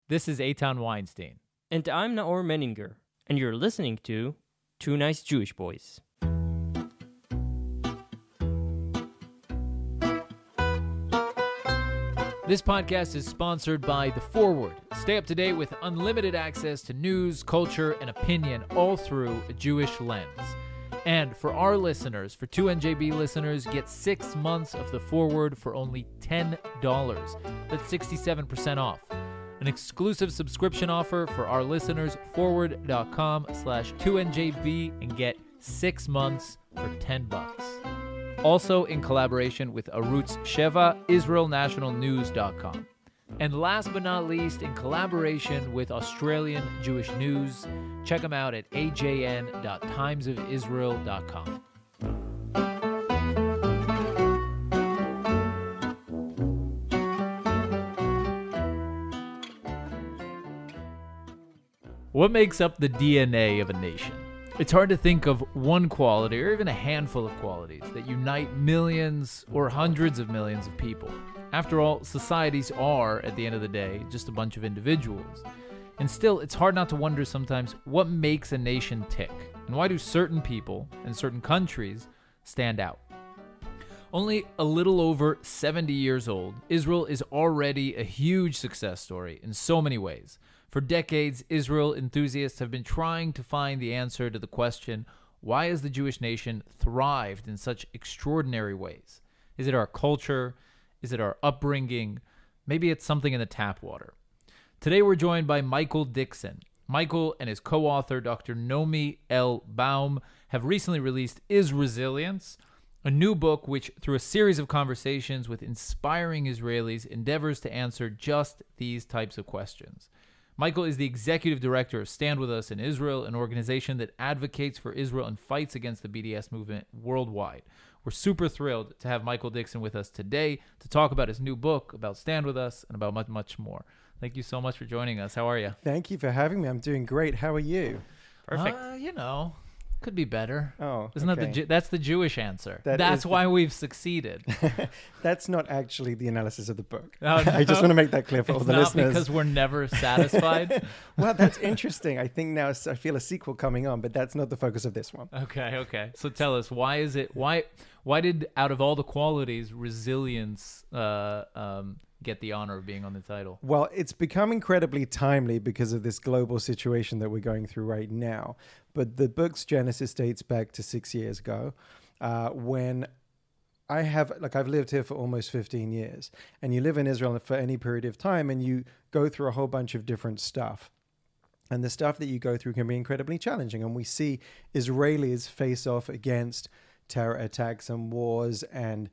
This is Eitan Weinstein. And I'm Naor Menninger, and you're listening to Two Nice Jewish Boys. This podcast is sponsored by The Forward. Stay up to date with unlimited access to news, culture, and opinion, all through a Jewish lens. And for our listeners, for 2NJB listeners, get 6 months of The Forward for only $10. That's 67% off. An exclusive subscription offer for our listeners, forward.com/2NJB, and get 6 months for $10. Also in collaboration with Arutz Sheva, IsraelNationalNews.com. And last but not least, in collaboration with Australian Jewish News, check them out at ajn.timesofisrael.com. What makes up the DNA of a nation? It's hard to think of one quality or even a handful of qualities that unite millions or hundreds of millions of people. After all, societies are, at the end of the day, just a bunch of individuals. And still, it's hard not to wonder sometimes what makes a nation tick, and why do certain people and certain countries stand out? Only a little over 70 years old, Israel is already a huge success story in so many ways. For decades, Israel enthusiasts have been trying to find the answer to the question, why has the Jewish nation thrived in such extraordinary ways? Is it our culture? Is it our upbringing? Maybe it's something in the tap water. Today we're joined by Michael Dickson. Michael and his co-author, Dr. Naomi L. Baum, have recently released Isresilience, a new book which, through a series of conversations with inspiring Israelis, endeavors to answer just these types of questions. Michael is the executive director of StandWithUs in Israel, an organization that advocates for Israel and fights against the BDS movement worldwide. We're super thrilled to have Michael Dickson with us today to talk about his new book, about StandWithUs, and about much, much more. Thank you so much for joining us. How are you? Thank you for having me. I'm doing great. How are you? Perfect. Could be better. Oh, Isn't okay. that's the Jewish answer? That That's is why we've succeeded. That's not actually the analysis of the book. Oh, no. I just want to make that clear for all It's the not listeners. because we're never satisfied. Well, that's interesting. I think now I feel a sequel coming on, but that's not the focus of this one. Okay. So tell us, why did, out of all the qualities, resilience get the honor of being on the title? Well, it's become incredibly timely because of this global situation that we're going through right now. But the book's genesis dates back to 6 years ago, when I've lived here for almost 15 years, and you live in Israel for any period of time, and you go through a whole bunch of different stuff. And the stuff that you go through can be incredibly challenging. And we see Israelis face off against terror attacks and wars and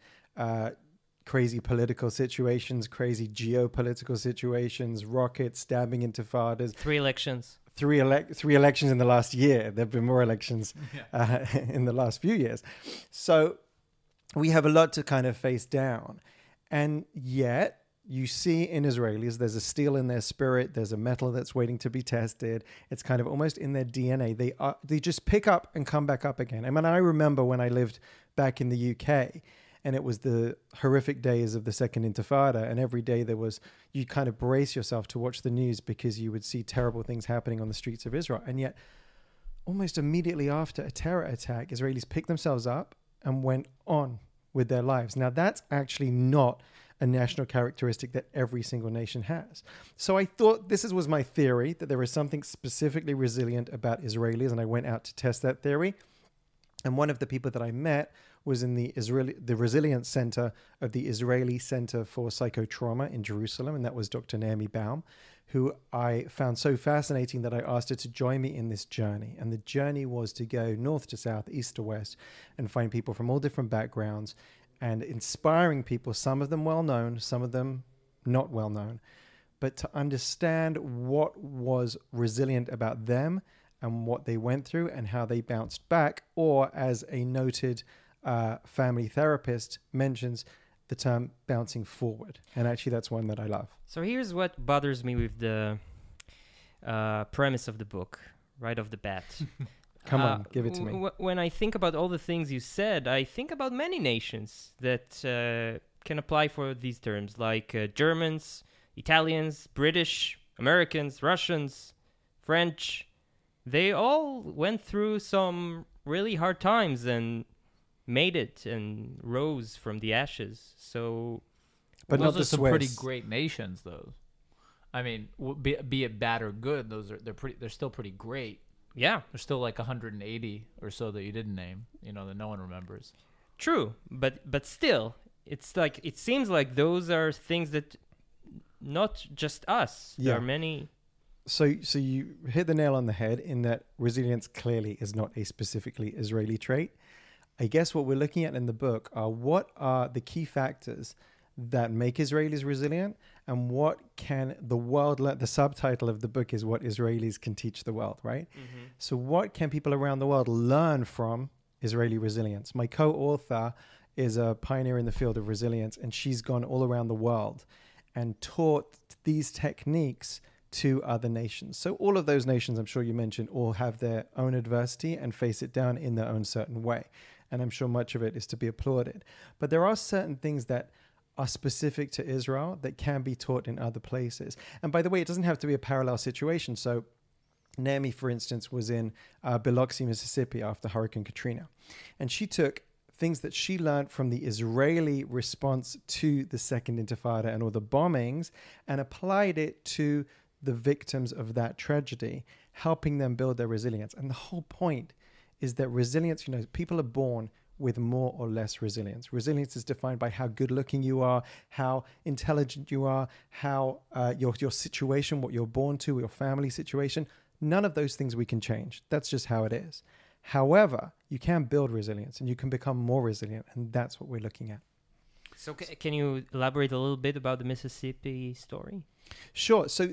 crazy political situations, crazy geopolitical situations, rockets stabbing intifadas. 3 elections. Three elections in the last year. There have been more elections in the last few years. So we have a lot to kind of face down. And yet you see in Israelis, there's a steel in their spirit. There's a metal that's waiting to be tested. It's kind of almost in their DNA. They just pick up and come back up again. I mean, I remember when I lived back in the UK, and it was the horrific days of the Second Intifada. And every day you kind of brace yourself to watch the news because you would see terrible things happening on the streets of Israel. And yet, almost immediately after a terror attack, Israelis picked themselves up and went on with their lives. Now, that's actually not a national characteristic that every single nation has. So I thought was my theory, that there is something specifically resilient about Israelis, and I went out to test that theory. And one of the people that I met was in the Resilience Center of the Israeli Center for Psychotrauma in Jerusalem, and that was Dr. Naomi Baum, who I found so fascinating that I asked her to join me in this journey. And the journey was to go north to south, east to west, and find people from all different backgrounds and inspiring people, some of them well-known, some of them not well-known, but to understand what was resilient about them and what they went through and how they bounced back, or as a noted family therapist mentions, the term bouncing forward. And actually that's one that I love. So here's what bothers me with the premise of the book, right off the bat. Come on, give it to me. When I think about all the things you said, I think about many nations that can apply for these terms, like Germans, Italians, British, Americans, Russians, French, they all went through some really hard times and made it and rose from the ashes. So, But those not are the some Swiss. pretty great nations, though. I mean, be it bad or good, they're still pretty great. yeah, There's still like 180 or so that you didn't name, that no one remembers. true. But still, it's like, it seems like those are things that not just us. Yeah. There are many. So you hit the nail on the head in that resilience clearly is not a specifically Israeli trait. I guess what we're looking at in the book are what are the key factors that make Israelis resilient, and what can the world learn. The subtitle of the book is What Israelis Can Teach the World, right? Mm-hmm. So what can people around the world learn from Israeli resilience? My co-author is a pioneer in the field of resilience, and she's gone all around the world and taught these techniques to other nations. So all of those nations, I'm sure you mentioned, all have their own adversity and face it down in their own certain way. And I'm sure much of it is to be applauded. But there are certain things that are specific to Israel that can be taught in other places. And by the way, it doesn't have to be a parallel situation. So Naomi, for instance, was in Biloxi, Mississippi after Hurricane Katrina. And she took things that she learned from the Israeli response to the Second Intifada and all the bombings and applied it to the victims of that tragedy, helping them build their resilience. And the whole point is that resilience, people are born with more or less resilience. Resilience is defined by how good looking you are, how intelligent you are, how your situation, what you're born to, your family situation. None of those things we can change. That's just how it is. However, you can build resilience and you can become more resilient. And that's what we're looking at. So can you elaborate a little bit about the Mississippi story? Sure. So,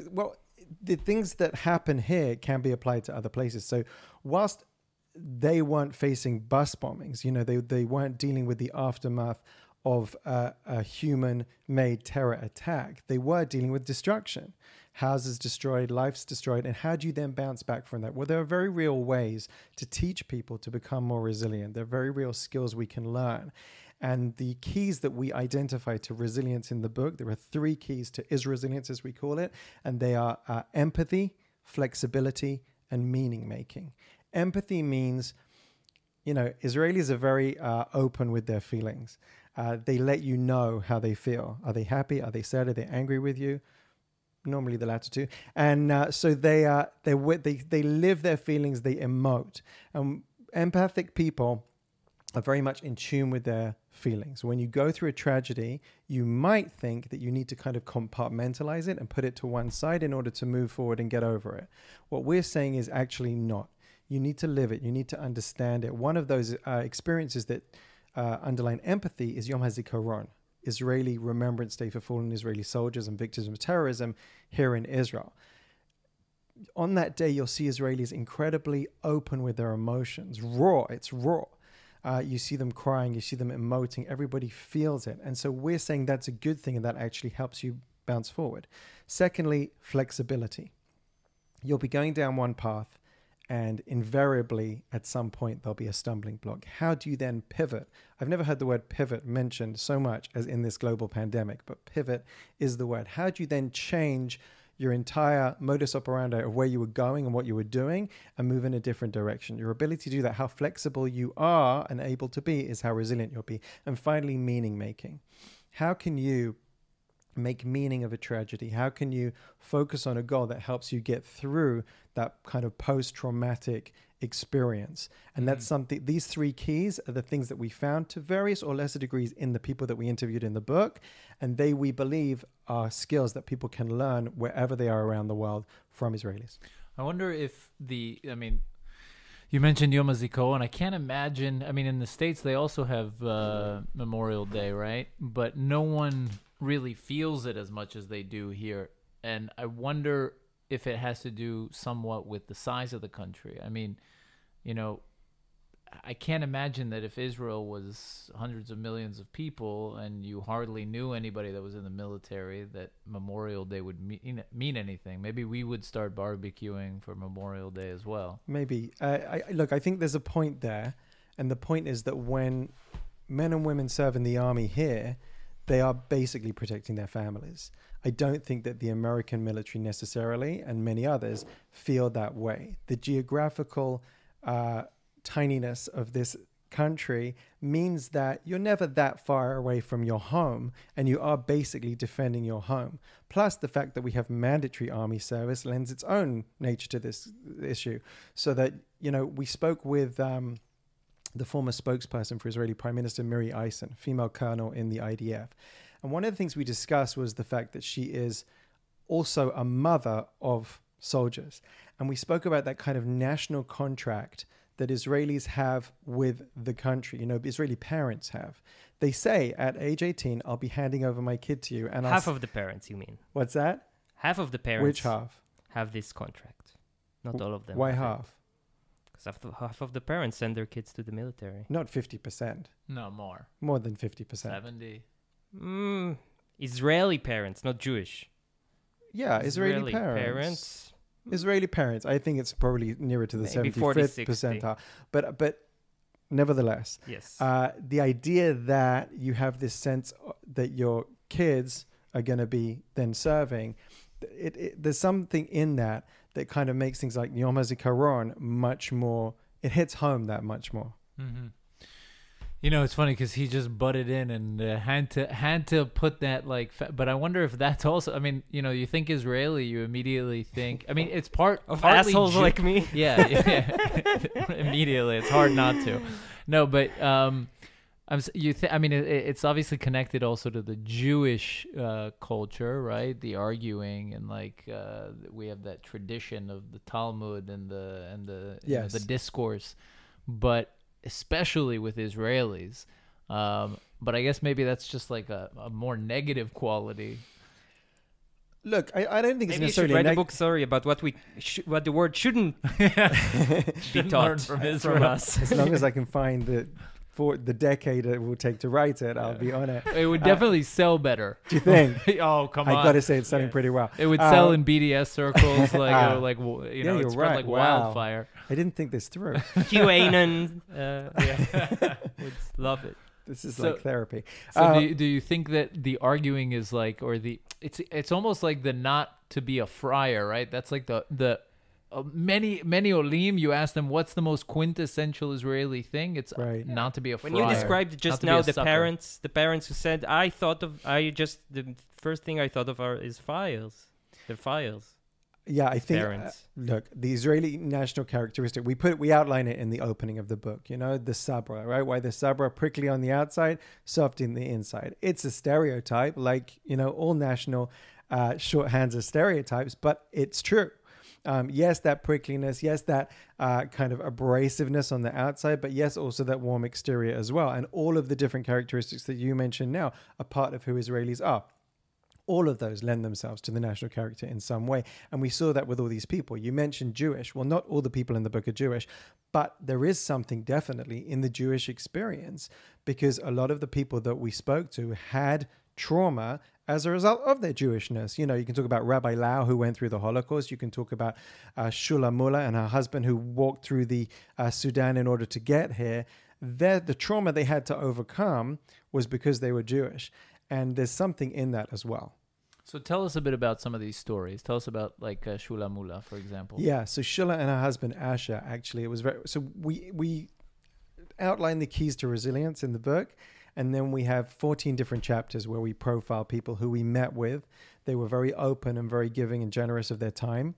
the things that happen here can be applied to other places. So whilst they weren't facing bus bombings, they weren't dealing with the aftermath of a human-made terror attack. They were dealing with destruction. Houses destroyed, lives destroyed. And how do you then bounce back from that? Well, there are very real ways to teach people to become more resilient. There are very real skills we can learn. And the keys that we identify to resilience in the book, there are 3 keys to Isresilience, as we call it. And they are empathy, flexibility, and meaning making. Empathy means, Israelis are very open with their feelings. They let you know how they feel. Are they happy? Are they sad? Are they angry with you? Normally the latter two. And so they live their feelings, they emote. Empathic people are very much in tune with their feelings. When you go through a tragedy, you might think that you need to kind of compartmentalize it and put it to one side in order to move forward and get over it. What we're saying is actually not. You need to live it. You need to understand it. One of those experiences that underline empathy is Yom HaZikaron, Israeli Remembrance Day for fallen Israeli soldiers and victims of terrorism here in Israel. On that day, you'll see Israelis incredibly open with their emotions. Raw. It's raw. You see them crying. You see them emoting. Everybody feels it. And so we're saying that's a good thing, and that actually helps you bounce forward. Secondly, flexibility. You'll be going down one path, and invariably, at some point, there'll be a stumbling block. How do you then pivot? I've never heard the word pivot mentioned so much as in this global pandemic, but pivot is the word. How do you then change your entire modus operandi of where you were going and what you were doing and move in a different direction? Your ability to do that, how flexible you are and able to be, is how resilient you'll be. And finally, meaning making. How can you make meaning of a tragedy? How can you focus on a goal that helps you get through that kind of post-traumatic experience? And that's something, these 3 keys are the things that we found to various or lesser degrees in the people that we interviewed in the book. And they, we believe, are skills that people can learn wherever they are around the world from Israelis. I wonder if you mentioned Yom HaZikaron. I can't imagine, in the States, they also have Memorial Day, right? But no one really feels it as much as they do here. And I wonder if it has to do somewhat with the size of the country. I can't imagine that if Israel was hundreds of millions of people and you hardly knew anybody that was in the military, that Memorial Day would mean anything. Maybe we would start barbecuing for Memorial Day as well. Maybe. I think there's a point there. And the point is that when men and women serve in the army here, they are basically protecting their families. I don't think that the American military necessarily, and many others, feel that way. The geographical tininess of this country means that you're never that far away from your home, and you are basically defending your home. Plus, the fact that we have mandatory army service lends its own nature to this issue. So that, we spoke with the former spokesperson for Israeli Prime Minister Miri Eisen, female colonel in the IDF. And one of the things we discussed was the fact that she is also a mother of soldiers. And we spoke about that kind of national contract that Israelis have with the country, Israeli parents have. They say at age 18, I'll be handing over my kid to you. And half of the parents, you mean? What's that? Half of the parents. Which half? Have this contract. Not all of them. Why half? Because half of the parents send their kids to the military. Not 50%. No, more. More than 50%. 70. Israeli parents, not Jewish. Yeah, Israeli parents. Israeli parents. I think it's probably nearer to the 75th percentile. But nevertheless, yes. The idea that you have this sense that your kids are going to be then serving, there's something in that kind of makes things like Yom HaZikaron much more, it hits home that much more. Mm-hmm. It's funny because he just butted in and had to put that but I wonder if that's also, you think Israeli, you immediately think, it's part of assholes like me. Yeah. Immediately. It's hard not to. No, but it's obviously connected also to the Jewish culture, right? The arguing and we have that tradition of the Talmud and the yes. The discourse, but especially with Israelis. But I guess maybe that's just a more negative quality. Look, I don't think it's maybe necessarily you should write a book, about what the word shouldn't be taught from us. As long as I can find for the decade it will take to write it, I'll be on it. It would definitely sell better. Do you think? Oh, come on. I got to say it's selling pretty well. It would sell in BDS circles you're spread like wildfire. I didn't think this through. QAnon would love it. This is like therapy. So do you think that the arguing is it's almost like the not to be a friar, right? That's like the many olim, you ask them what's the most quintessential Israeli thing, it's right. Not to be a friar. When you described just now the parents who said, the first thing I thought of is files. They're files. Yeah, I think, look, the Israeli national characteristic, we outline it in the opening of the book, the sabra, right? Why the sabra, prickly on the outside, soft in the inside. It's a stereotype, all national shorthands are stereotypes, but it's true. Yes, that prickliness, yes, that kind of abrasiveness on the outside, but yes, also that warm exterior as well. And all of the different characteristics that you mentioned now are part of who Israelis are. All of those lend themselves to the national character in some way. And we saw that with all these people. You mentioned Jewish. Well, not all the people in the book are Jewish, but there is something definitely in the Jewish experience, because a lot of the people that we spoke to had trauma as a result of their Jewishness. You can talk about Rabbi Lau, who went through the Holocaust. You can talk about Shula Mullah and her husband, who walked through the Sudan in order to get here. The trauma they had to overcome was because they were Jewish. And there's something in that as well. So tell us a bit about some of these stories. Tell us about Shula Mullah, for example. Yeah, so Shula and her husband Asher, actually, it was we outline the keys to resilience in the book, and then we have 14 different chapters where we profile people who we met with. They were very open and very giving and generous of their time,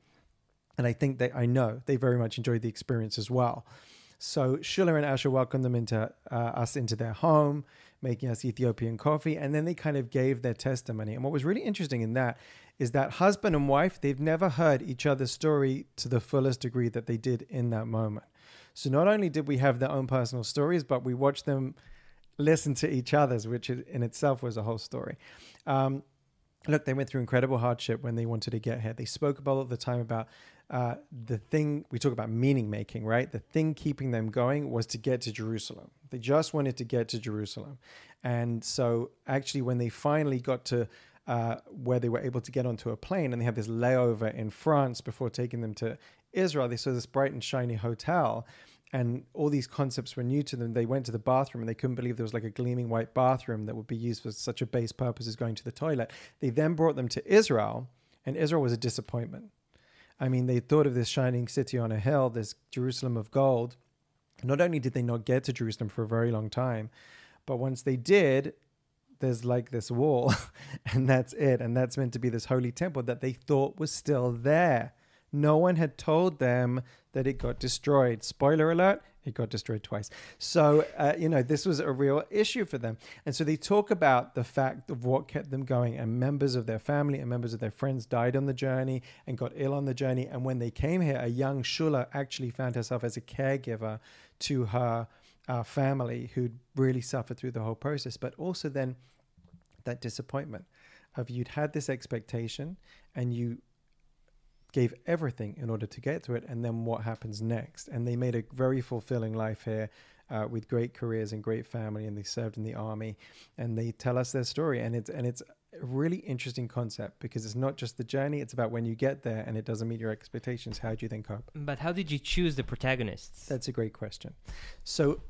and I know they very much enjoyed the experience as well. So Shula and Asher welcomed them us into their home, making us Ethiopian coffee, and then they kind of gave their testimony. And what was really interesting in that is that husband and wife, they've never heard each other's story to the fullest degree that they did in that moment. So not only did we have their own personal stories, but we watched them listen to each other's, which in itself was a whole story. Look, they went through incredible hardship when they wanted to get here. They spoke all the time about the thing, we talk about meaning making, right? The thing keeping them going was to get to Jerusalem. They just wanted to get to Jerusalem. And so actually when they finally got to where they were able to get onto a plane and they had this layover in France before taking them to Israel, they saw this bright and shiny hotel. and all these concepts were new to them. They went to the bathroom and they couldn't believe there was like a gleaming white bathroom that would be used for such a base purpose as going to the toilet. They then brought them to Israel, and Israel was a disappointment. I mean, they thought of this shining city on a hill, this Jerusalem of gold. Not only did they not get to Jerusalem for a very long time, but once they did, there's like this wall and that's it. And that's meant to be this holy temple that they thought was still there. No one had told them that it got destroyed. Spoiler alert, it got destroyed twice. So, this was a real issue for them. And so they talk about the fact of what kept them going, and members of their family and members of their friends died on the journey and got ill on the journey. And when they came here, a young Shula actually found herself as a caregiver to her family who'd really suffered through the whole process. But also then that disappointment of you'd had this expectation and you gave everything in order to get to it, and then what happens next? And they made a very fulfilling life here with great careers and great family, and they served in the army, and they tell us their story. And it's a really interesting concept, because it's not just the journey, it's about when you get there and it doesn't meet your expectations, how do you then cope? But how did you choose the protagonists? That's a great question. So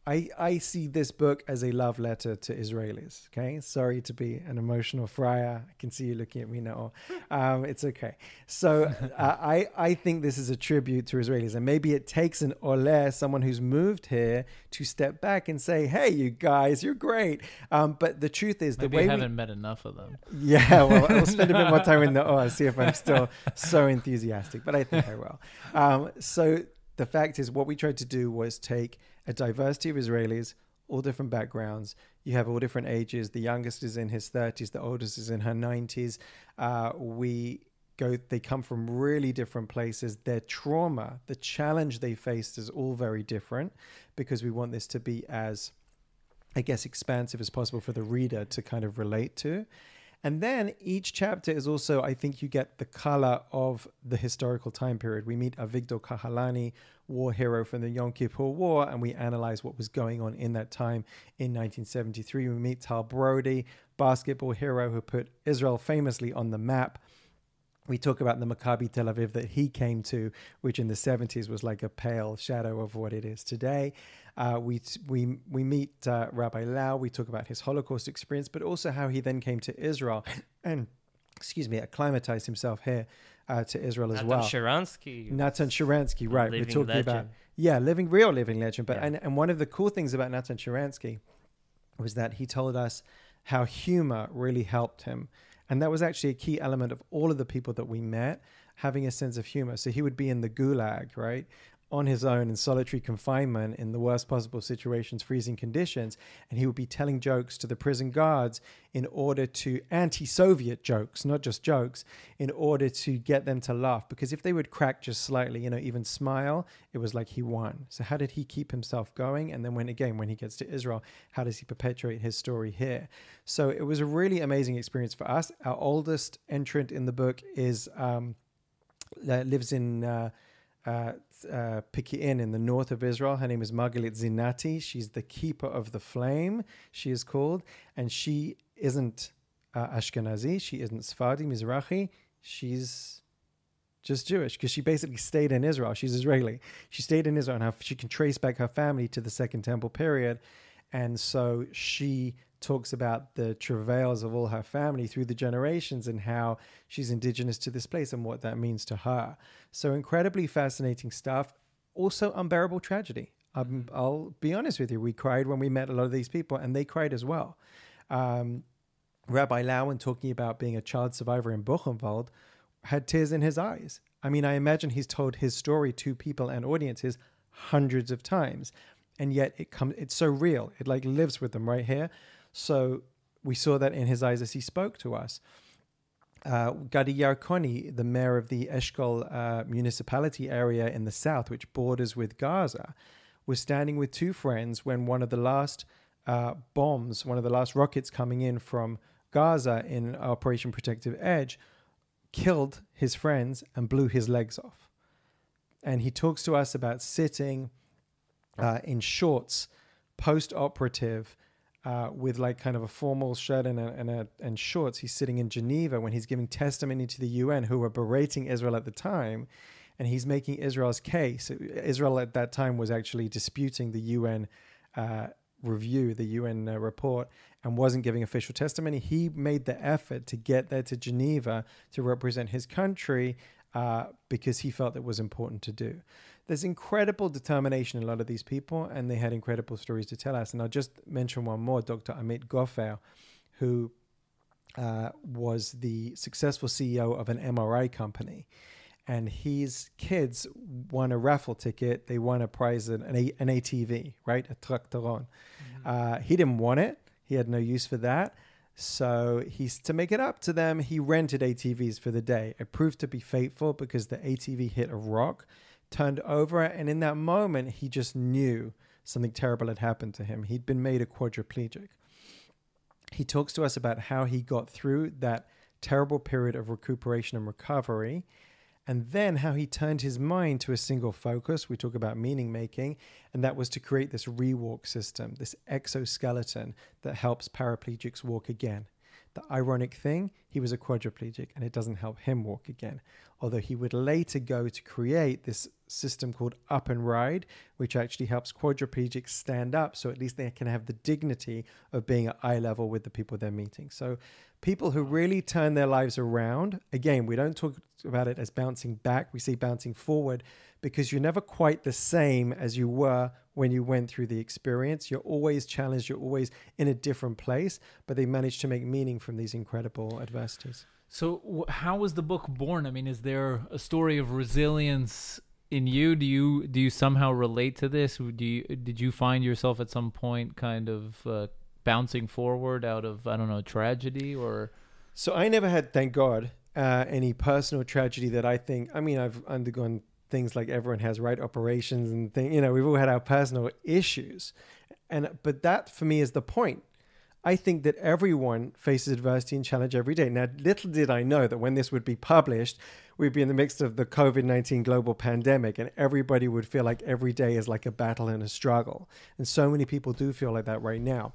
I see this book as a love letter to Israelis. Okay, sorry to be an emotional friar. I can see you looking at me now. It's okay. So I think this is a tribute to Israelis, and maybe it takes an oleh, someone who's moved here, to step back and say, "Hey, you guys, you're great." But the truth is, maybe the way you haven't met enough of them. Yeah, well, I'll spend a bit more time in the oah, see if I'm still so enthusiastic. But I think I will. So the fact is, what we tried to do was take a diversity of Israelis, all different backgrounds. You have all different ages. The youngest is in his 30s. The oldest is in her 90s. They come from really different places. Their trauma, the challenge they faced is all very different, because we want this to be as, I guess, expansive as possible for the reader to kind of relate to. And then each chapter is also, I think you get the color of the historical time period. We meet Avigdor Kahalani, war hero from the Yom Kippur War, and we analyze what was going on in that time in 1973. We meet Tal Brody, basketball hero who put Israel famously on the map. We talk about the Maccabi Tel Aviv that he came to, which in the 70s was like a pale shadow of what it is today. We meet Rabbi Lau. We talk about his Holocaust experience, but also how he then came to Israel and, acclimatized himself here to Israel as well. Natan Sharansky, right? We're talking legend. About living legend. But and one of the cool things about Natan Sharansky was that he told us how humor really helped him. And that was actually a key element of all of the people that we met, having a sense of humor. So he would be in the gulag, right, on his own in solitary confinement in the worst possible situations, freezing conditions, and he would be telling jokes to the prison guards in order to, anti-Soviet jokes, not just jokes, in order to get them to laugh. Because if they would crack just slightly, even smile, it was like he won. So how did he keep himself going? And then when he gets to Israel, how does he perpetuate his story here? So it was a really amazing experience for us. Our oldest entrant in the book lives in Piki'in in the north of Israel. Her name is Margalit Zinati. She's the keeper of the flame, she is called. And she isn't Ashkenazi. She isn't Sephardi, Mizrahi. She's just Jewish, because she basically stayed in Israel. She's Israeli. She stayed in Israel, and she can trace back her family to the Second Temple period. And so she talks about the travails of all her family through the generations and how she's indigenous to this place and what that means to her. So incredibly fascinating stuff. Also unbearable tragedy. I'll be honest with you. We cried when we met a lot of these people, and they cried as well. Rabbi Lau, when talking about being a child survivor in Buchenwald, had tears in his eyes. I mean, I imagine he's told his story to people and audiences hundreds of times, and yet it's so real. It like lives with them right here. So we saw that in his eyes as he spoke to us. Gadi Yarkoni, the mayor of the Eshkol municipality area in the south, which borders with Gaza, was standing with two friends when one of the last rockets coming in from Gaza in Operation Protective Edge, killed his friends and blew his legs off. And he talks to us about sitting in shorts, post-operative, with like kind of a formal shirt and shorts. He's sitting in Geneva when he's giving testimony to the UN, who were berating Israel at the time. and he's making Israel's case. Israel at that time was actually disputing the UN review, the UN report, and wasn't giving official testimony. He made the effort to get there to Geneva to represent his country because he felt it was important to do. There's incredible determination in a lot of these people, and they had incredible stories to tell us. And I'll just mention one more, Dr. Amit Goffer, who was the successful CEO of an MRI company. And his kids won a raffle ticket. They won a prize, an ATV, right? A tractoron. He didn't want it. He had no use for that. So to make it up to them, he rented ATVs for the day. It proved to be fateful because the ATV hit a rock, turned over, and in that moment, he just knew something terrible had happened to him. He'd been made a quadriplegic. He talks to us about how he got through that terrible period of recuperation and recovery, and then how he turned his mind to a single focus. We talk about meaning making, and that was to create this rewalk system, this exoskeleton that helps paraplegics walk again. The ironic thing, he was a quadriplegic, and it doesn't help him walk again. Although he would later go to create this system called Up and Ride, which actually helps quadriplegics stand up, so at least they can have the dignity of being at eye level with the people they're meeting. So people who really turn their lives around, again, we don't talk about it as bouncing back, we say bouncing forward, because you're never quite the same as you were when you went through the experience. You're always challenged, you're always in a different place, but they managed to make meaning from these incredible adversities. So how was the book born? I mean, is there a story of resilience in you? Do you somehow relate to this? Did you find yourself at some point kind of bouncing forward out of, I don't know, tragedy or? So I never had, thank God, any personal tragedy that I think, I mean, I've undergone things like everyone has, right? Operations and things, you know, we've all had our personal issues. But that for me is the point. I think that everyone faces adversity and challenge every day. Now, little did I know that when this would be published, we'd be in the midst of the COVID-19 global pandemic, and everybody would feel like every day is like a battle and a struggle. And so many people do feel like that right now.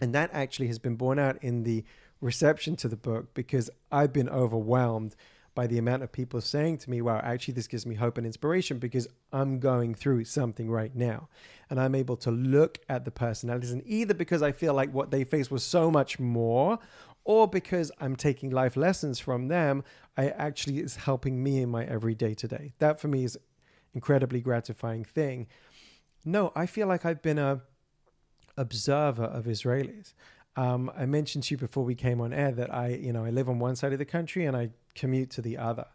And that actually has been borne out in the reception to the book, because I've been overwhelmed by the amount of people saying to me, wow, actually this gives me hope and inspiration because I'm going through something right now. And I'm able to look at the personalities, and either because I feel like what they faced was so much more, or because I'm taking life lessons from them, I actually is helping me in my everyday today. That for me is incredibly gratifying thing. No, I feel like I've been a observer of Israelis. I mentioned to you before we came on air that I live on one side of the country and I commute to the other.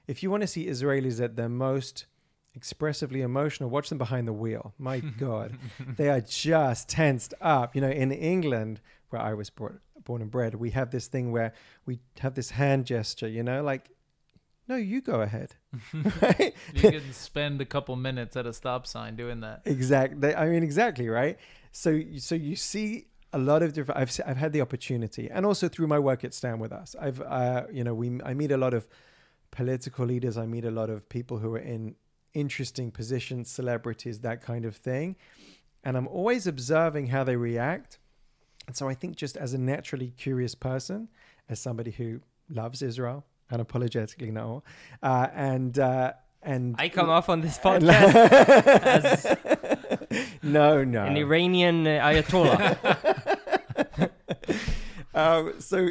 If you want to see Israelis at their most expressively emotional, watch them behind the wheel. My God, they are just tensed up. You know, in England, where I was born and bred, we have this thing where we have this hand gesture, you know, like, no, you go ahead. Right? You can spend a couple minutes at a stop sign doing that. Exactly. I mean, exactly, right? So you see a lot of different. I've had the opportunity, and also through my work at StandWithUs, I meet a lot of political leaders. I meet a lot of people who are in interesting positions, celebrities, that kind of thing, and I'm always observing how they react. And so I think, just as a naturally curious person, as somebody who loves Israel unapologetically now, and I come off on this podcast as no an Iranian Ayatollah. So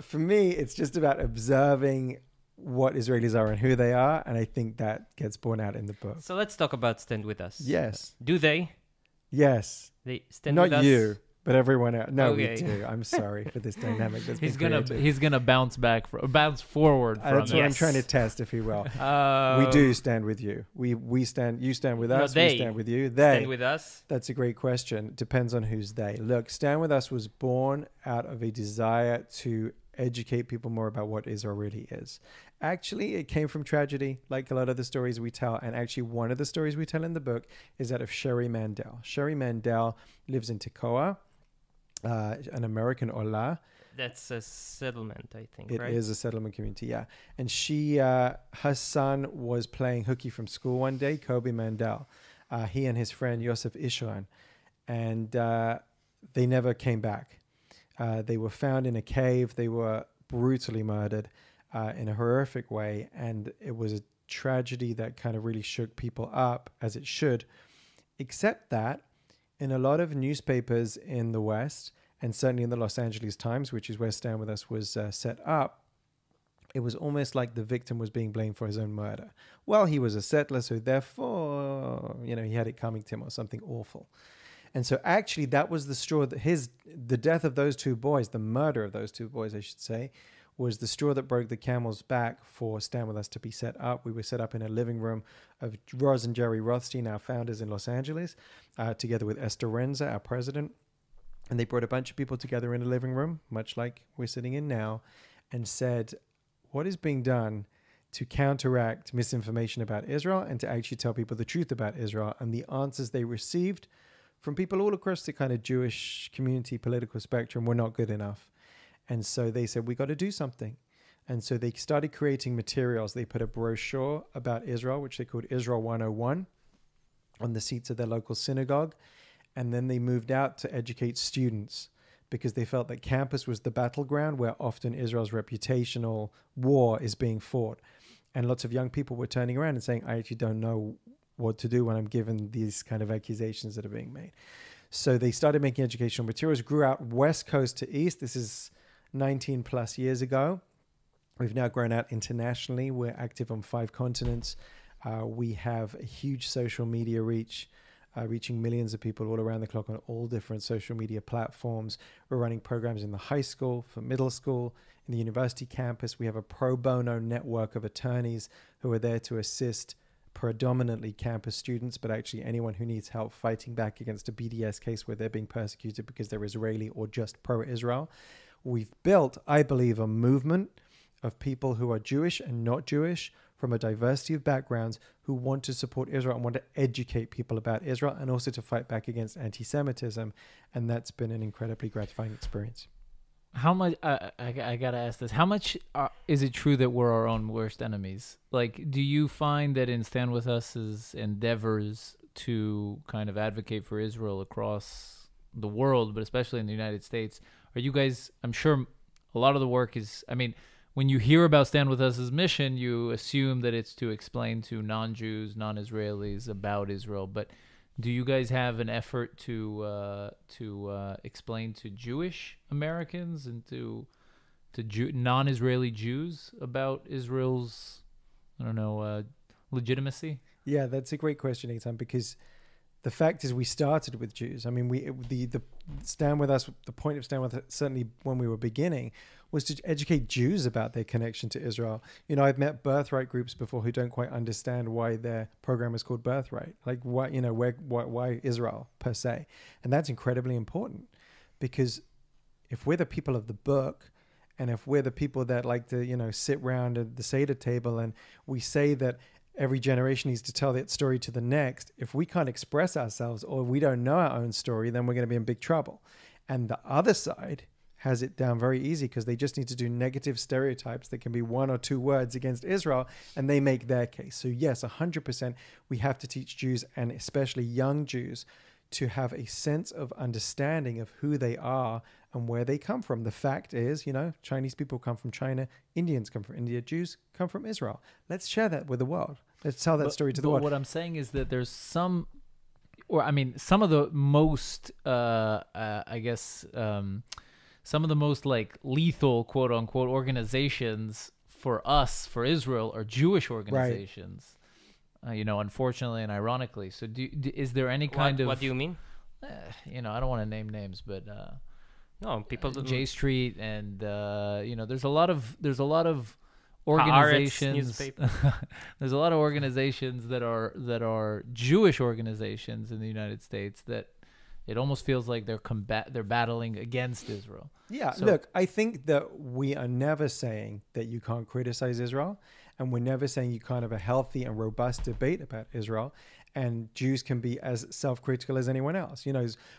for me, it's just about observing what Israelis are and who they are, and I think that gets borne out in the book. So let's talk about Stand With Us. Yes. Do they? Yes. They stand Not with us? you, but everyone else. No, Okay. we do. I'm sorry for this dynamic that's He's been gonna created. bounce forward from That's it. what I'm Yes. trying to test, if you will. We do stand with you. We stand. You stand with No, us. they We stand with you. They. Stand With Us. That's a great question. Depends on who's they. Look, Stand With Us was born out of a desire to educate people more about what Israel really is. Actually, it came from tragedy, like a lot of the stories we tell. And actually, one of the stories we tell in the book is that of Sherry Mandel. Sherry Mandel lives in Tekoa, an American Olah. That's a settlement, I think, It right? is a settlement community, yeah. And she, her son was playing hooky from school one day, Kobe Mandel. He and his friend Yosef Ishran. And they never came back. They were found in a cave. They were brutally murdered in a horrific way. And it was a tragedy that kind of really shook people up, as it should, except that in a lot of newspapers in the West, and certainly in the Los Angeles Times, which is where Stand With Us was set up, it was almost like the victim was being blamed for his own murder. Well, he was a settler, so therefore, he had it coming to him or something awful. And so actually that was the straw that the death of those two boys, the murder of those two boys, I should say, was the straw that broke the camel's back for Stand With Us to be set up. We were set up in a living room of Roz and Jerry Rothstein, our founders in Los Angeles, together with Esther Renza, our president. And they brought a bunch of people together in a living room, much like we're sitting in now, and said, what is being done to counteract misinformation about Israel and to actually tell people the truth about Israel? And the answers they received from people all across the kind of Jewish community political spectrum were not good enough. And so they said, we got to do something. And so they started creating materials. They put a brochure about Israel, which they called Israel 101, on the seats of their local synagogue. And then they moved out to educate students because they felt that campus was the battleground where often Israel's reputational war is being fought. And lots of young people were turning around and saying, I actually don't know what to do when I'm given these kind of accusations that are being made. So they started making educational materials, grew out West Coast to East. This is 19 plus years ago. We've now grown out internationally. We're active on 5 continents. We have a huge social media reach, reaching millions of people all around the clock on all different social media platforms. We're running programs in the high school, for middle school, in the university campus. We have a pro bono network of attorneys who are there to assist predominantly campus students, but actually anyone who needs help fighting back against a BDS case where they're being persecuted because they're Israeli or just pro-Israel. We've built, I believe, a movement of people who are Jewish and not Jewish from a diversity of backgrounds who want to support Israel and want to educate people about Israel and also to fight back against anti-Semitism. And that's been an incredibly gratifying experience. How much, I got to ask this, how much is it true that we're our own worst enemies? Like, do you find that in Stand With Us's endeavors to kind of advocate for Israel across the world, but especially in the United States, are you guys, I'm sure a lot of the work is, when you hear about Stand With Us's mission, you assume that it's to explain to non-Jews, non-Israelis about Israel. But do you guys have an effort to explain to Jewish Americans and to non-Israeli Jews about Israel's, legitimacy? Yeah, that's a great question, Eitan, because the fact is we started with Jews. The Stand With Us, the point of Stand With Us, certainly when we were beginning, was to educate Jews about their connection to Israel. I've met birthright groups before who don't quite understand why their program is called Birthright. Like, why Israel per se? And that's incredibly important because if we're the people of the book, and if we're the people that like to, sit around at the Seder table and we say that every generation needs to tell that story to the next, if we can't express ourselves or we don't know our own story, then we're going to be in big trouble. And the other side has it down very easy because they just need to do negative stereotypes that can be 1 or 2 words against Israel and they make their case. So yes, 100% we have to teach Jews and especially young Jews to have a sense of understanding of who they are and where they come from. The fact is, Chinese people come from China, Indians come from India, Jews come from Israel. Let's share that with the world. Let's tell that story to the world. What I'm saying is that there's some of the most, some of the most like lethal, quote unquote, organizations for us, for Israel, are Jewish organizations. Right. Unfortunately and ironically. So is there any kind of... What do you mean? I don't want to name names, but... no, people... J Street and, there's a lot of organizations... there's a lot of organizations that are Jewish organizations in the United States that it almost feels like they're battling against Israel. Yeah, look, I think that we are never saying that you can't criticize Israel, and we're never saying you can't have a healthy and robust debate about Israel, and Jews can be as self-critical as anyone else.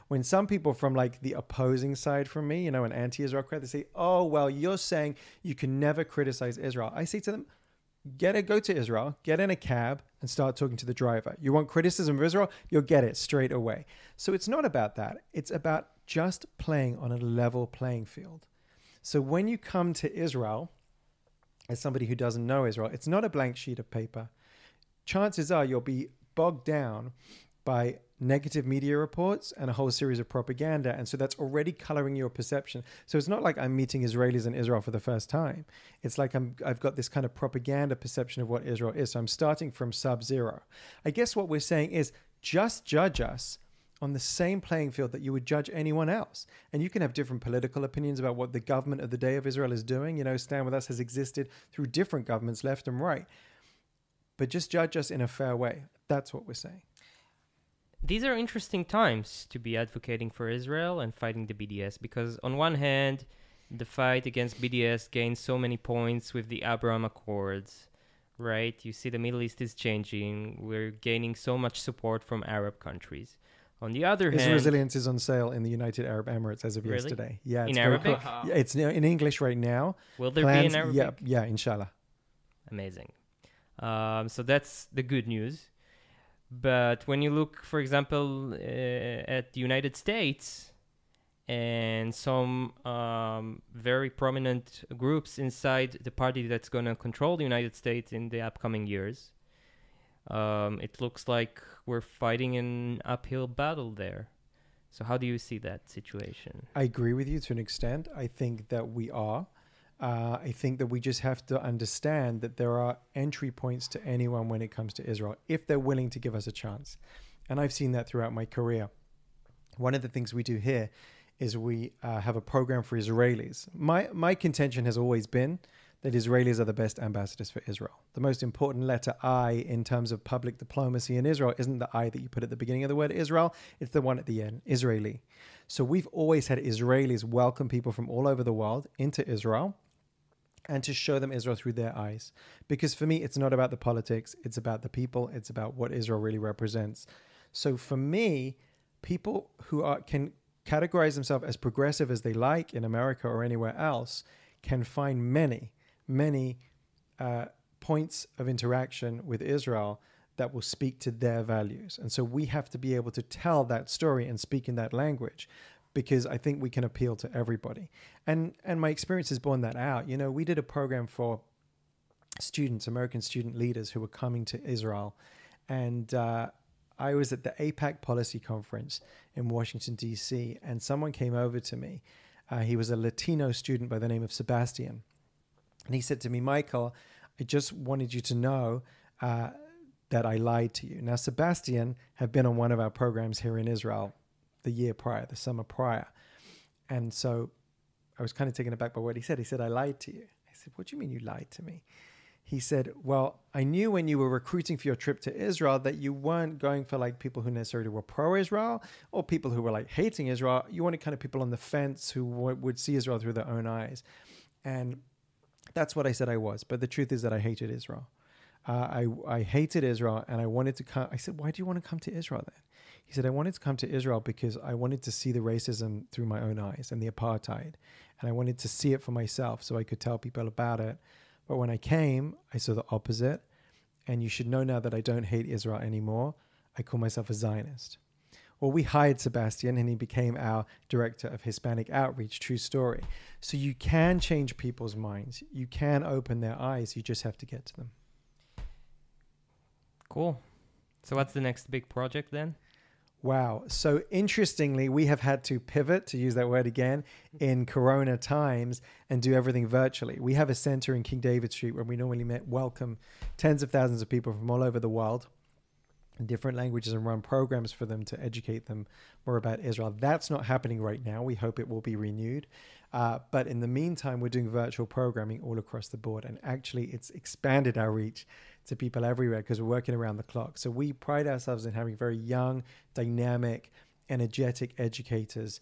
When some people from like the opposing side from me, an anti-Israel crowd, they say, oh, well, you're saying you can never criticize Israel. I say to them, go to Israel, get in a cab and start talking to the driver. You want criticism of Israel? You'll get it straight away. So it's not about that. It's about just playing on a level playing field. So when you come to Israel, as somebody who doesn't know Israel, it's not a blank sheet of paper. chances are you'll be bogged down by negative media reports and a whole series of propaganda. And so that's already coloring your perception. So it's not like I'm meeting Israelis in Israel for the first time. It's like I've got this kind of propaganda perception of what Israel is. So I'm starting from sub-zero. I guess what we're saying is just judge us on the same playing field that you would judge anyone else. And you can have different political opinions about what the government of the day of Israel is doing. You know, Stand With Us has existed through different governments, left and right. But just judge us in a fair way. That's what we're saying. These are interesting times to be advocating for Israel and fighting the BDS, because on one hand, the fight against BDS gains so many points with the Abraham Accords, right? You see the Middle East is changing. We're gaining so much support from Arab countries. On the other hand... Isresilience is on sale in the United Arab Emirates as of yesterday. Yeah, it's in very Arabic? cool. Yeah, it's in English right now. Will there be in Arabic? Yeah, inshallah. Amazing. So that's the good news. But when you look, for example, at the United States and some very prominent groups inside the party that's going to control the United States in the upcoming years, it looks like we're fighting an uphill battle there. So how do you see that situation? I agree with you to an extent. I think that we are. I think that we just have to understand that there are entry points to anyone when it comes to Israel, if they're willing to give us a chance. And I've seen that throughout my career. One of the things we do here is we have a program for Israelis. My contention has always been that Israelis are the best ambassadors for Israel. The most important letter I in terms of public diplomacy in Israel isn't the I that you put at the beginning of the word Israel, it's the one at the end, Israeli. So we've always had Israelis welcome people from all over the world into Israel, and to show them Israel through their eyes. Because for me, it's not about the politics, it's about the people, it's about what Israel really represents. So for me, people who can categorize themselves as progressive as they like in America or anywhere else can find many points of interaction with Israel that will speak to their values. And so we have to be able to tell that story and speak in that language, because I think we can appeal to everybody. And my experience has borne that out. You know, we did a program for students, American student leaders who were coming to Israel. And I was at the APAC Policy Conference in Washington, D.C., and someone came over to me. He was a Latino student by the name of Sebastian. And he said to me, Michael, I just wanted you to know that I lied to you. Now, Sebastian had been on one of our programs here in Israel the year prior, the summer prior. And so I was kind of taken aback by what he said. He said, I lied to you. I said, what do you mean you lied to me? He said, well, I knew when you were recruiting for your trip to Israel that you weren't going for like people who necessarily were pro-Israel or people who were like hating Israel. You wanted kind of people on the fence who would see Israel through their own eyes. And that's what I said I was. But the truth is that I hated Israel. I hated Israel, and I wanted to come. I said, why do you want to come to Israel then? He said, I wanted to come to Israel because I wanted to see the racism through my own eyes and the apartheid. And I wanted to see it for myself so I could tell people about it. But when I came, I saw the opposite. And you should know now that I don't hate Israel anymore. I call myself a Zionist. Well, we hired Sebastian and he became our director of Hispanic outreach, true story. So you can change people's minds. You can open their eyes. You just have to get to them. Cool. So what's the next big project then? Wow. So interestingly, we have had to pivot, to use that word again, in Corona times and do everything virtually. We have a center in King David Street where we normally welcome tens of thousands of people from all over the world in different languages and run programs for them to educate them more about Israel. That's not happening right now. We hope it will be renewed. But in the meantime, we're doing virtual programming all across the board. And actually, it's expanded our reach to people everywhere because we're working around the clock. So we pride ourselves in having very young, dynamic, energetic educators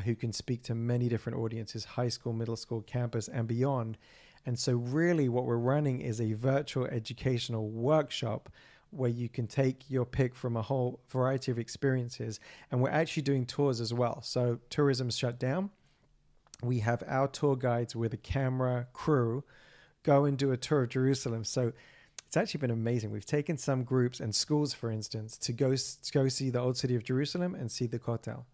who can speak to many different audiences, high school, middle school, campus, and beyond. And so really what we're running is a virtual educational workshop where you can take your pick from a whole variety of experiences. And we're actually doing tours as well. So tourism's shut down. We have our tour guides with a camera crew go and do a tour of Jerusalem. So it's actually been amazing. We've taken some groups and schools, for instance, to go see the old city of Jerusalem and see the Kotel.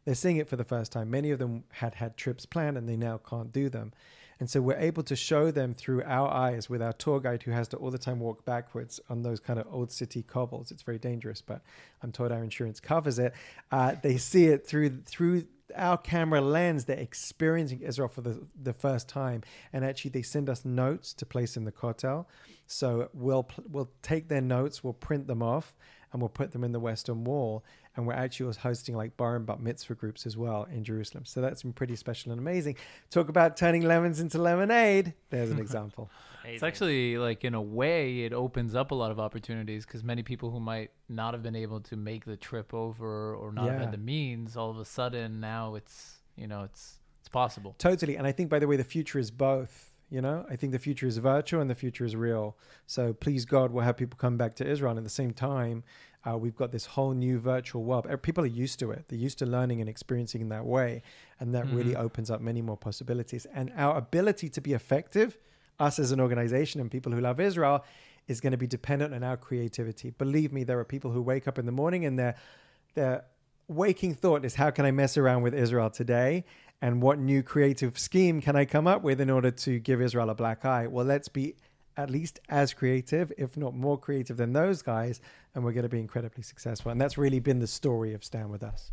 They're seeing it for the first time. Many of them had trips planned and they now can't do them. And so we're able to show them through our eyes with our tour guide who has to all the time walk backwards on those kind of old city cobbles. It's very dangerous, but I'm told our insurance covers it. They see it through our camera lens. They're experiencing Israel for the first time. And actually they send us notes to place in the kotel. So we'll take their notes, we'll print them off, and we'll put them in the Western Wall. And we're actually hosting like bar and bat mitzvah groups as well in Jerusalem. So that's been pretty special and amazing. Talk about turning lemons into lemonade. There's an example. It's actually like, in a way, it opens up a lot of opportunities, because many people who might not have been able to make the trip over or not have had the means, all of a sudden now it's possible. Totally. And I think, by the way, the future is both. I think the future is virtual and the future is real. So please God, we'll have people come back to Israel. And at the same time, we've got this whole new virtual world. People are used to it. They're used to learning and experiencing in that way. And that really opens up many more possibilities. And our ability to be effective, us as an organization and people who love Israel, is going to be dependent on our creativity. Believe me, there are people who wake up in the morning and their waking thought is, how can I mess around with Israel today? And what new creative scheme can I come up with in order to give Israel a black eye? Well, let's be at least as creative, if not more creative than those guys, and we're going to be incredibly successful. And that's really been the story of Stand With Us.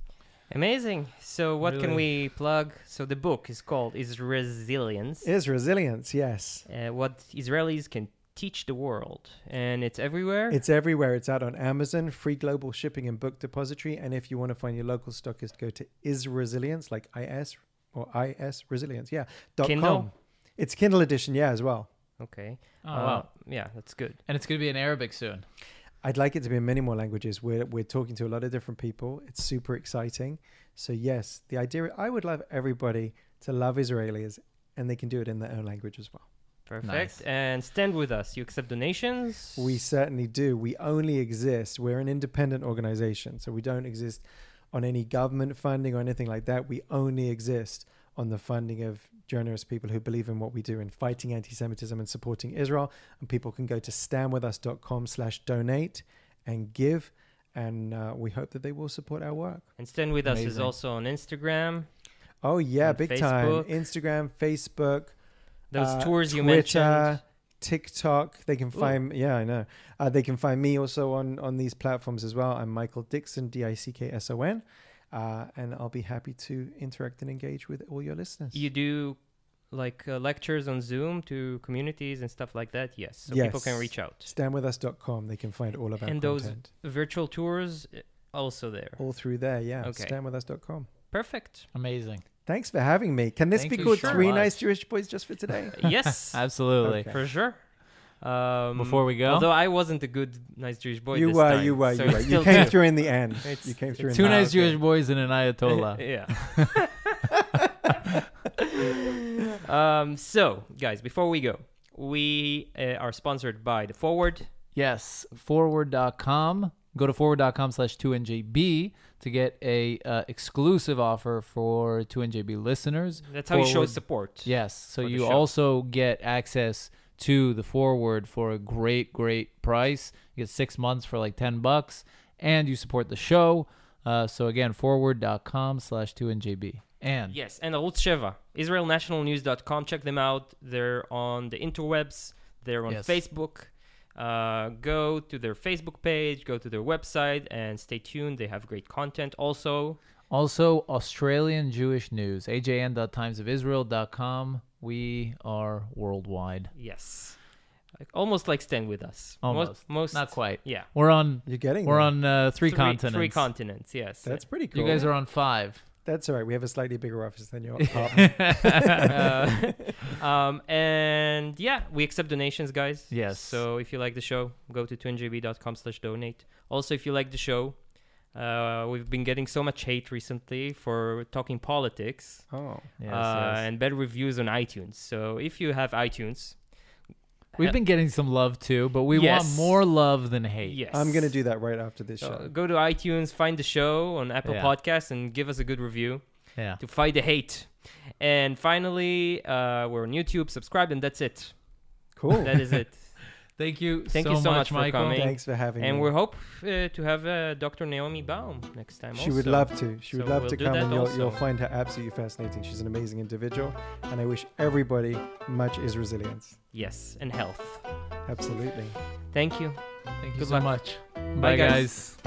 Amazing. So what can we plug? So the book is called Isresilience. Isresilience, yes. What Israelis can teach the world. And it's everywhere? It's everywhere. It's out on Amazon, free global shipping and book depository. And if you want to find your local stockist, go to Isresilience, like IS or IS Resilience, Kindle? .com. It's Kindle edition, as well. Okay. Oh, wow. Yeah, that's good. And it's going to be in Arabic soon. I'd like it to be in many more languages. We're talking to a lot of different people. It's super exciting. So yes, the idea, I would love everybody to love Israelis, and they can do it in their own language as well. Perfect. Nice. And Stand With Us. You accept donations? We certainly do. We only exist. We're an independent organization. So we don't exist on any government funding or anything like that. We only exist on the funding of generous people who believe in what we do in fighting anti-Semitism and supporting Israel. And people can go to standwithus.com/donate and give. And we hope that they will support our work. And Stand With Us is also on Instagram. Oh, yeah, on big Facebook. time. Instagram, Facebook. Those tours you Twitter, mentioned. TikTok. They can find, I know. They can find me also on these platforms as well. I'm Michael Dickson, Dickson. And I'll be happy to interact and engage with all your listeners. You do like lectures on Zoom to communities and stuff like that? Yes. So people can reach out. StandWithUs.com. They can find all of our content. And those virtual tours also there. All through there, yeah. Okay. StandWithUs.com. Perfect. Amazing. Thanks for having me. Can this be called Three Nice Jewish Boys Just for Today? Yes. Absolutely. Okay. For sure. Before we go? Although I wasn't a good, nice Jewish boy You this were. time, so it's You still came two. through in the end. You came through in Two the nice end. Jewish boys and an Ayatollah. Yeah. So, guys, before we go, we are sponsored by The Forward. Yes, forward.com. Go to forward.com/2NJB to get a exclusive offer for 2NJB listeners. That's how you show support. Yes, so for the you show. also get access to the Forward for a great price. You get 6 months for like $10, and you support the show. So again, forward.com/2NJB. And Yes, and Arutz Sheva, IsraelNationalNews.com. Check them out. They're on the interwebs. They're on Facebook. Go to their Facebook page, go to their website, and stay tuned. They have great content. Also Australian Jewish News, ajn.timesofisrael.com. We are worldwide. yes, almost like Stand With Us. Almost. Most Not quite. Yeah, We're on You're getting We're there. on three continents. 3 continents. Yes, That's pretty cool. You guys are on 5. That's all right. We have a slightly bigger office than your apartment. And yeah, we accept donations, guys. Yes. So if you like the show, go to twinjb.com/donate. Also, if you like the show, we've been getting so much hate recently for talking politics. Oh. Yes. And bad reviews on iTunes. So if you have iTunes, We've been getting some love too, but we Yes. want more love than hate. yes, I'm going to do that right after this So show. go to iTunes, find the show on Apple Yeah. Podcasts, and give us a good review Yeah. to fight the hate. And finally, we're on YouTube. Subscribe, and that's it. Cool. That is it. Thank you Thank so you so much, much for Michael. coming. Thanks for having And me. we hope to have Dr. Naomi Baum next time. She would also. love to. She would So love we'll to do come, that and also. you'll find her absolutely fascinating. She's an amazing individual, and I wish everybody much Isresilience. Yes, and health. Absolutely. Thank you. Thank you Good so luck. much. Bye, Bye, guys.